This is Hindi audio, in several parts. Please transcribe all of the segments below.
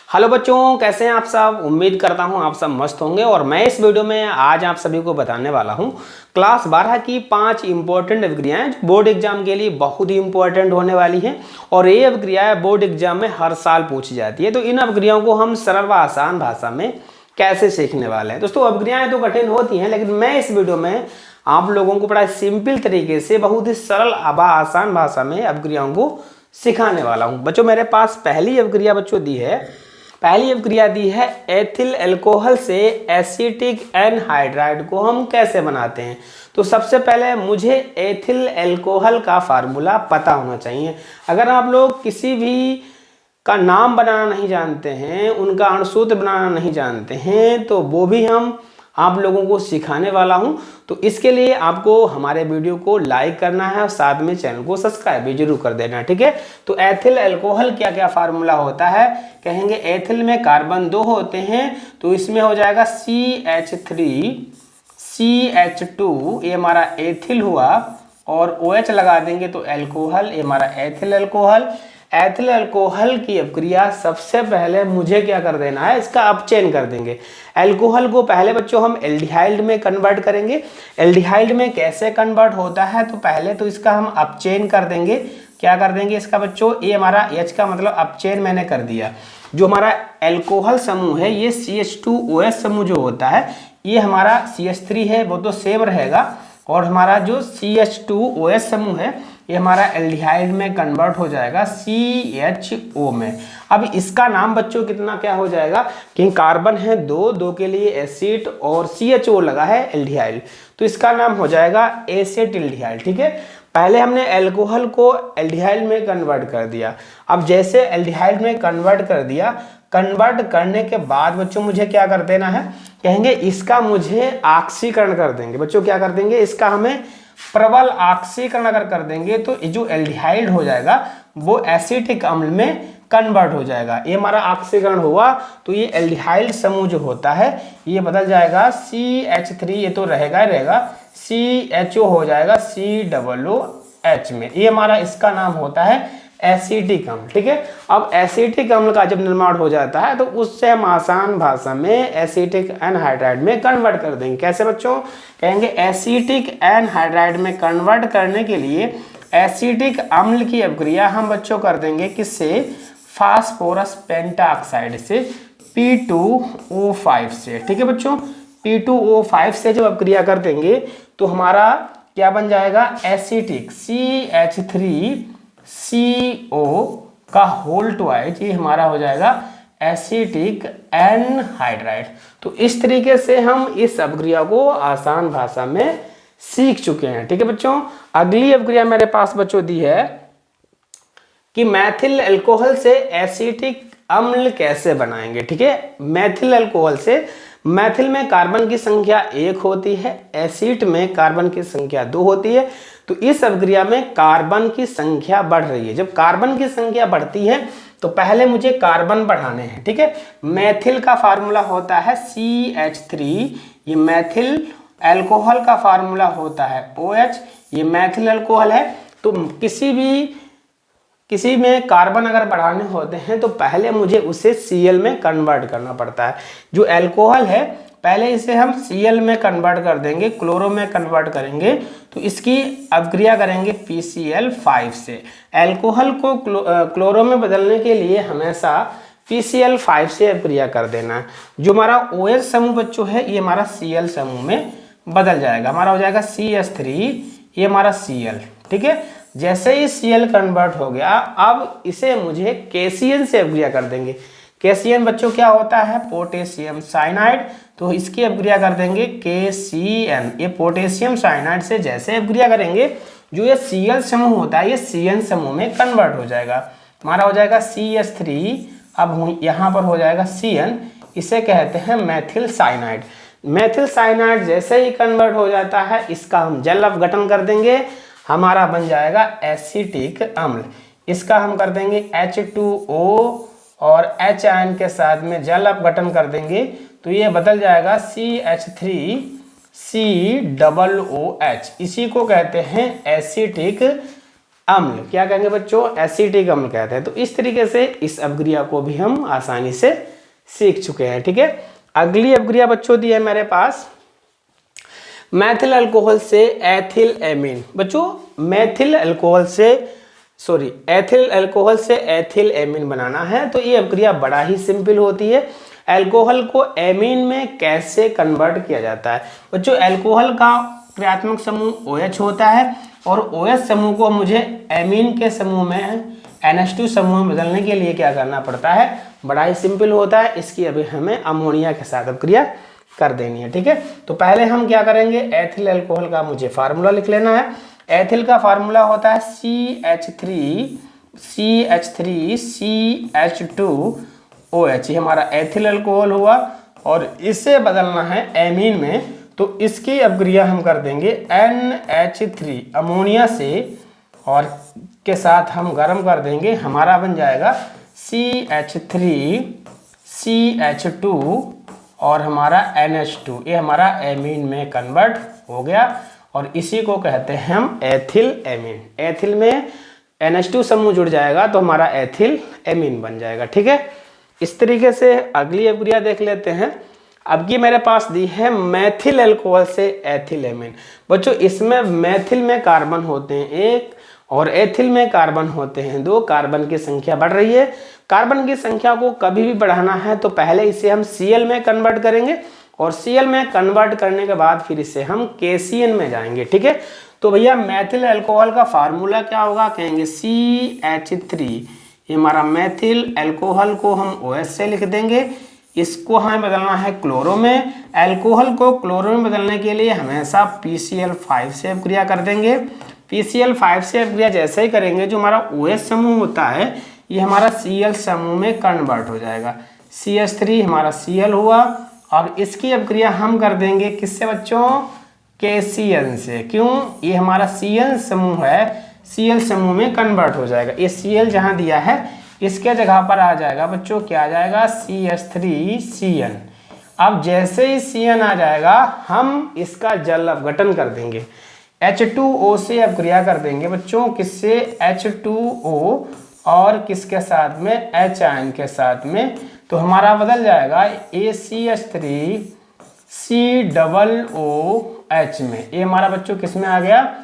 हेलो बच्चों, कैसे हैं आप सब। उम्मीद करता हूं आप सब मस्त होंगे। और मैं इस वीडियो में आज आप सभी को बताने वाला हूं क्लास 12 की 5 इंपॉर्टेंट अवक्रियाएं जो बोर्ड एग्जाम के लिए बहुत ही इंपॉर्टेंट होने वाली हैं। और ये अवक्रियाएं बोर्ड एग्जाम में हर साल पूछी जाती है। तो इन अवक्रियाओं को हम सरल व आसान भाषा में कैसे सीखने वाले हैं। दोस्तों, अवक्रियाएं तो कठिन होती हैं, लेकिन मैं इस वीडियो में आप लोगों को बड़ा सिंपल तरीके से बहुत ही सरल व आसान भाषा में अवक्रियाओं को सिखाने वाला हूं। बच्चों, मेरे पास पहली अवक्रिया दी है एथिल अल्कोहल से एसिटिक एनहाइड्राइड को हम कैसे बनाते हैं। तो सबसे पहले मुझे एथिल अल्कोहल का फार्मूला पता होना चाहिए। अगर आप लोग किसी भी का नाम बनाना नहीं जानते हैं, उनका अणुसूत्र बनाना नहीं जानते हैं, तो वो भी हम आप लोगों को सिखाने वाला हूं। तो इसके लिए आपको हमारे वीडियो को लाइक करना है और साथ में चैनल को सब्सक्राइब भी जरूर कर देना है, ठीक है। तो एथिल अल्कोहल क्या क्या फार्मूला होता है, कहेंगे एथिल में कार्बन 2 होते हैं, तो इसमें हो जाएगा CH3 CH2, ये हमारा एथिल हुआ, और OH लगा देंगे तो अल्कोहल, ये हमारा एथिल अल्कोहल। एथिल अल्कोहल की अपक्रिया सबसे पहले मुझे क्या कर देना है, इसका अपचयन कर देंगे। अल्कोहल को पहले बच्चों हम एल्डिहाइड में कन्वर्ट करेंगे। एल्डिहाइड में कैसे कन्वर्ट होता है, तो पहले तो इसका हम अपचयन कर देंगे। क्या कर देंगे इसका बच्चों, ये हमारा H का मतलब अपचयन मैंने कर दिया। जो हमारा अल्कोहल समूह है, ये CH2OH समूह जो होता है, ये हमारा CH3 है, वो तो सेम रहेगा। और हमारा जो CH2OH समूह है, ये हमारा एल्डिहाइड में कन्वर्ट हो जाएगा CHO में। अब इसका नाम बच्चों कितना क्या हो जाएगा, कि कार्बन है 2 के लिए एसिड और CHO लगा है एल्डिहाइड, तो इसका नाम हो जाएगा एसेटिल्डिहाइड, ठीक है। पहले हमने अल्कोहल को एल्डिहाइड में कन्वर्ट कर दिया। अब जैसे एल्डिहाइड में कन्वर्ट कर दिया, कन्वर्ट करने के बाद बच्चों मुझे क्या कर देना है, कहेंगे इसका मुझे ऑक्सीकरण कर देंगे। बच्चों क्या कर देंगे, इसका हमें प्रबल ऑक्सीकरण अगर कर देंगे तो जो एल्डिहाइड हो जाएगा वो एसिटिक अम्ल में कन्वर्ट हो जाएगा। ये हमारा ऑक्सीकरण हुआ, तो ये एल्डिहाइड समूह जो होता है ये बदल जाएगा CH3, ये तो रहेगा CHO हो जाएगा COOH में। ये हमारा इसका नाम होता है एसिटिक अम्ल, ठीक है। अब एसिटिक अम्ल का जब निर्माण हो जाता है तो उससे हम आसान भाषा में एसिटिक एनहाइड्राइड में कन्वर्ट कर देंगे। कैसे बच्चों, कहेंगे एसिटिक एनहाइड्राइड में कन्वर्ट करने के लिए एसिटिक अम्ल की अपक्रिया हम बच्चों कर देंगे किससे, फास्फोरस पेंटाऑक्साइड से, P2O5 से, ठीक है बच्चों। P2O5 से जब अपक्रिया कर देंगे तो हमारा क्या बन जाएगा, एसिटिक CH3CO का होल ट्वाइस, ये हमारा हो जाएगा एसिटिक एनहाइड्राइड। तो इस तरीके से हम इस अपक्रिया को आसान भाषा में सीख चुके हैं, ठीक है बच्चों। अगली अपक्रिया मेरे पास बच्चों दी है कि मैथिल अल्कोहल से एसिटिक अम्ल कैसे बनाएंगे, ठीक है। मैथिल अल्कोहल से, मैथिल में कार्बन की संख्या 1 होती है, एसिड में कार्बन की संख्या 2 होती है। तो इस अपक्रिया में कार्बन की संख्या बढ़ रही है। जब कार्बन की संख्या बढ़ती है तो पहले मुझे कार्बन बढ़ाने हैं, ठीक है। मैथिल का फार्मूला होता है CH3, ये मैथिल अल्कोहल का फार्मूला होता है OH, ये मैथिल अल्कोहल है। तो किसी में कार्बन अगर बढ़ाने होते हैं तो पहले मुझे उसे Cl में कन्वर्ट करना पड़ता है। जो अल्कोहल है पहले इसे हम Cl में कन्वर्ट कर देंगे, क्लोरो में कन्वर्ट करेंगे, तो इसकी अपक्रिया करेंगे PCl5 से। अल्कोहल को क्लोरो में बदलने के लिए हमेशा PCl5 से अपक्रिया कर देना है। जो हमारा OH समूह बच्चों है, ये हमारा Cl समूह में बदल जाएगा, हमारा हो जाएगा CH3, ये हमारा Cl, ठीक है। जैसे ही Cl कन्वर्ट हो गया, अब इसे मुझे KCN से अपक्रिया कर देंगे। KCN बच्चों क्या होता है, पोटेशियम साइनाइड, तो इसकी अपक्रिया कर देंगे KCN। ये पोटेशियम साइनाइड से जैसे अपक्रिया करेंगे, जो ये Cl समूह होता है ये CN समूह में कन्वर्ट हो जाएगा, हमारा हो जाएगा CH3, अब यहाँ पर हो जाएगा CN, इसे कहते हैं मैथिल साइनाइड। मैथिल साइनाइड जैसे ही कन्वर्ट हो जाता है, इसका हम जल अपघटन कर देंगे, हमारा बन जाएगा एसिटिक अम्ल। इसका हम कर देंगे H2O और H आयन के साथ में जल अपघटन कर देंगे, तो ये बदल जाएगा CH3COOH। इसी को कहते हैं एसिटिक अम्ल, क्या कहेंगे बच्चों, एसिटिक अम्ल कहते हैं। तो इस तरीके से इस अपक्रिया को भी हम आसानी से सीख चुके हैं। ठीक है, अगली अपक्रिया बच्चों दी है मेरे पास मैथिल अल्कोहल से एथिल एमीन। बच्चों एथिल अल्कोहल से एथिल एमीन बनाना है। तो ये अपक्रिया बड़ा ही सिंपल होती है। अल्कोहल को एमीन में कैसे कन्वर्ट किया जाता है बच्चों, अल्कोहल का क्रियात्मक समूह OH होता है और OH समूह को मुझे एमीन के समूह में NH2 समूह में बदलने के लिए क्या करना पड़ता है, बड़ा ही सिंपल होता है। इसकी अभी हमें अमोनिया के साथ अपक्रिया कर देनी है। ठीक है, तो पहले हम क्या करेंगे, एथिल अल्कोहल का मुझे फार्मूला लिख लेना है। एथिल का फार्मूला होता है CH3CH2OH। ये हमारा एथिल अल्कोहल हुआ और इसे बदलना है एमीन में। तो इसकी अपक्रिया हम कर देंगे NH3 अमोनिया से और के साथ हम गर्म कर देंगे, हमारा बन जाएगा CH3CH2 और हमारा NH2। ये हमारा एमीन में कन्वर्ट हो गया और इसी को कहते हैं हम एथिल एमीन। एथिल में NH2 समूह जुड़ जाएगा तो हमारा एथिल एमीन बन जाएगा। ठीक है, इस तरीके से अगली अपक्रिया देख लेते हैं। अब ये मेरे पास दी है मैथिल अल्कोहल से एथिल एमीन। बच्चों इसमें मैथिल में कार्बन होते हैं 1 और एथिल में कार्बन होते हैं 2। कार्बन की संख्या बढ़ रही है। कार्बन की संख्या को कभी भी बढ़ाना है तो पहले इसे हम Cl में कन्वर्ट करेंगे और Cl में कन्वर्ट करने के बाद फिर इसे हम KCN में जाएंगे। ठीक है, तो भैया मैथिल अल्कोहल का फार्मूला क्या होगा, कहेंगे CH3। ये हमारा मैथिल अल्कोहल को हम OH से लिख देंगे। इसको हमें बदलना है क्लोरो में। अल्कोहल को क्लोरो में बदलने के लिए हमेशा PCl5 से अपक्रिया कर देंगे। PCl5 से अपक्रिया जैसे ही करेंगे जो हमारा OH समूह होता है ये हमारा Cl समूह में कन्वर्ट हो जाएगा। CH3 हमारा Cl हुआ और इसकी अपक्रिया हम कर देंगे किससे बच्चों, KCN से। क्यों, ये हमारा Cl समूह है, Cl समूह में कन्वर्ट हो जाएगा। ये Cl जहाँ दिया है इसके जगह पर आ जाएगा बच्चों, क्या आ जाएगा, CH3CN। अब जैसे ही CN आ जाएगा हम इसका जल अपघटन कर देंगे, H2O से अपक्रिया कर देंगे बच्चों। किससे, H2O और किसके साथ में, H आयन के साथ में। तो हमारा बदल जाएगा ACH3COOH में। ये हमारा बच्चों किस में आ गया,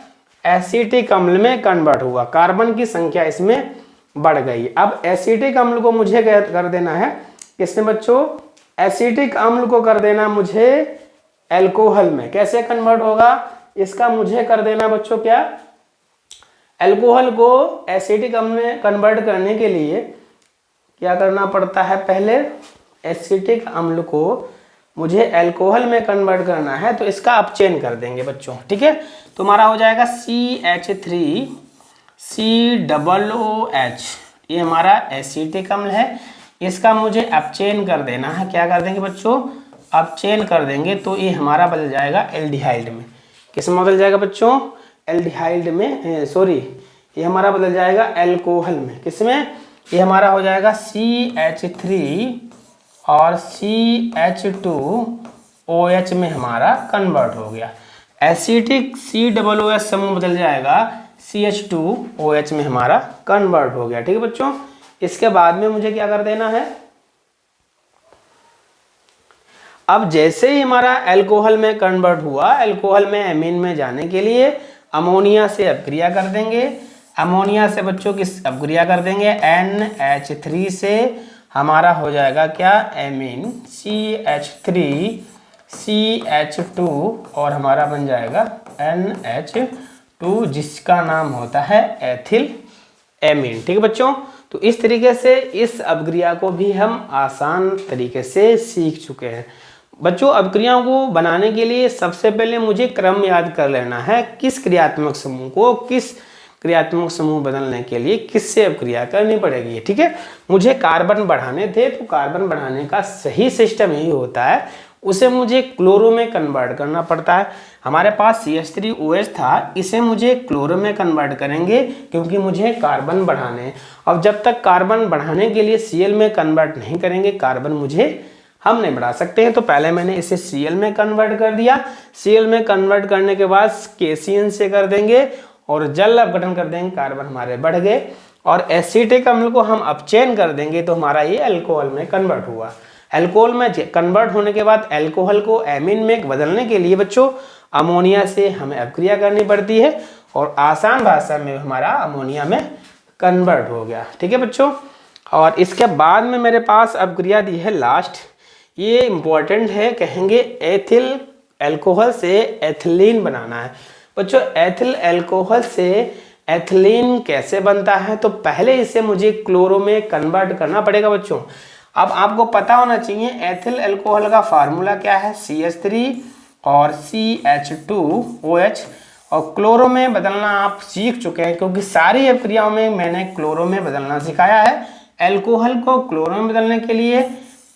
एसिटिक अम्ल में कन्वर्ट हुआ। कार्बन की संख्या इसमें बढ़ गई। अब एसिटिक अम्ल को मुझे कर देना है किसमें बच्चों, एसिटिक अम्ल को कर देना मुझे अल्कोहल में। कैसे कन्वर्ट होगा, इसका मुझे कर देना बच्चों क्या, अल्कोहल को एसिटिक अम्ल में कन्वर्ट करने के लिए क्या करना पड़ता है, पहले एसिटिक अम्ल को मुझे अल्कोहल में कन्वर्ट करना है तो इसका अपचयन कर देंगे बच्चों। ठीक है, तो हमारा हो जाएगा CH3COOH। ये हमारा एसिटिक अम्ल है, इसका मुझे अपचयन कर देना है। क्या कर देंगे बच्चों, अपचयन कर देंगे तो ये हमारा बदल जाएगा एल्डिहाइड में। किस में बदल जाएगा बच्चों, एल्डिहाइड में, सॉरी ये हमारा बदल जाएगा अल्कोहल में। किसमें, ये हमारा हो जाएगा CH3 और CH2OH में हमारा कन्वर्ट हो गया। एसिटिक COOH समूह बदल जाएगा CH2OH में हमारा कन्वर्ट हो गया। ठीक है बच्चों, इसके बाद में मुझे क्या कर देना है, अब जैसे ही हमारा अल्कोहल में कन्वर्ट हुआ, अल्कोहल में एमीन में जाने के लिए अमोनिया से अपक्रिया कर देंगे। अमोनिया से बच्चों किस अपक्रिया कर देंगे, NH3 से हमारा हो जाएगा क्या, एमीन CH3CH2 और हमारा बन जाएगा NH2 जिसका नाम होता है एथिल एमीन। ठीक है बच्चों, तो इस तरीके से इस अपक्रिया को भी हम आसान तरीके से सीख चुके हैं। बच्चों अपक्रियाओं को बनाने के लिए सबसे पहले मुझे क्रम याद कर लेना है, किस क्रियात्मक समूह को किस क्रियात्मक समूह बदलने के लिए किससे अपक्रिया करनी पड़ेगी। ठीक है, मुझे कार्बन बढ़ाने थे तो कार्बन बढ़ाने का सही सिस्टम यही होता है, उसे मुझे क्लोरो में कन्वर्ट करना पड़ता है। हमारे पास CH3OH था, इसे मुझे क्लोरो में कन्वर्ट करेंगे क्योंकि मुझे कार्बन बढ़ाने। अब जब तक कार्बन बढ़ाने के लिए Cl में कन्वर्ट नहीं करेंगे कार्बन मुझे हम नहीं बढ़ा सकते हैं। तो पहले मैंने इसे Cl में कन्वर्ट कर दिया, Cl में कन्वर्ट करने के बाद KCN से कर देंगे और जल अपघटन कर देंगे, कार्बन हमारे बढ़ गए, और एसिटिक अम्ल को हम अपचयन कर देंगे तो हमारा ये अल्कोहल में कन्वर्ट हुआ। अल्कोहल में कन्वर्ट होने के बाद अल्कोहल को एमीन में बदलने के लिए बच्चों अमोनिया से हमें अपक्रिया करनी पड़ती है, और आसान भाषा में हमारा अमोनिया में कन्वर्ट हो गया। ठीक है बच्चों, और इसके बाद में मेरे पास अपक्रिया दी है लास्ट, ये इंपॉर्टेंट है, कहेंगे एथिल अल्कोहल से एथिलीन बनाना है। बच्चों एथिल अल्कोहल से एथिलीन कैसे बनता है, तो पहले इसे मुझे क्लोरो में कन्वर्ट करना पड़ेगा बच्चों। अब आपको पता होना चाहिए एथिल अल्कोहल का फार्मूला क्या है, CH3 और CH2OH, और क्लोरो में बदलना आप सीख चुके हैं क्योंकि सारी अपक्रियाओं में मैंने क्लोरो में बदलना सिखाया है। अल्कोहल को क्लोरो में बदलने के लिए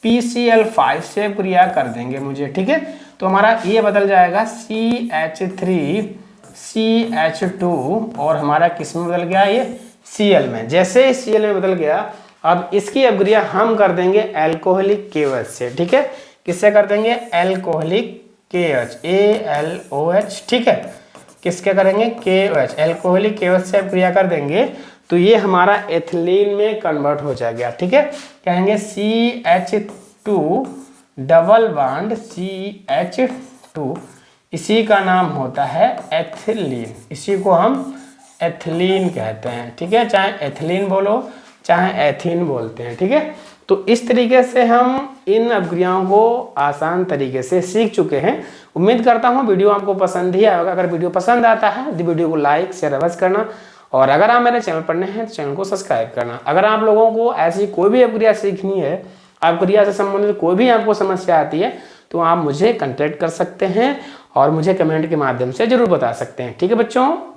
PCl5 से अपक्रिया कर देंगे मुझे। ठीक है, तो हमारा ये बदल जाएगा CH3 CH2 और हमारा किस में बदल गया, ये Cl में। जैसे ही Cl में बदल गया, अब इसकी अपक्रिया हम कर देंगे अल्कोहलिक KOH से। ठीक है, किससे कर देंगे, अल्कोहलिक KOH ALOH। ठीक है, किसके करेंगे, KOH, अल्कोहलिक KOH से अपक्रिया कर देंगे तो ये हमारा एथिलीन में कन्वर्ट हो जाएगा। ठीक है, कहेंगे CH2 डबल बॉन्ड CH2, इसी का नाम होता है एथिलीन, इसी को हम एथिलीन कहते हैं। ठीक है, चाहे एथिलीन बोलो चाहे एथीन बोलते हैं। ठीक है, तो इस तरीके से हम इन अपक्रियाओं को आसान तरीके से सीख चुके हैं। उम्मीद करता हूँ वीडियो आपको पसंद ही आएगा। अगर वीडियो पसंद आता है तो वीडियो को लाइक शेयर अवश्य करना, और अगर आप मेरे चैनल पर नए हैं तो चैनल को सब्सक्राइब करना। अगर आप लोगों को ऐसी कोई भी अपक्रिया सीखनी है, अपक्रिया से संबंधित कोई भी आपको समस्या आती है, तो आप मुझे कॉन्टैक्ट कर सकते हैं और मुझे कमेंट के माध्यम से जरूर बता सकते हैं। ठीक है बच्चों।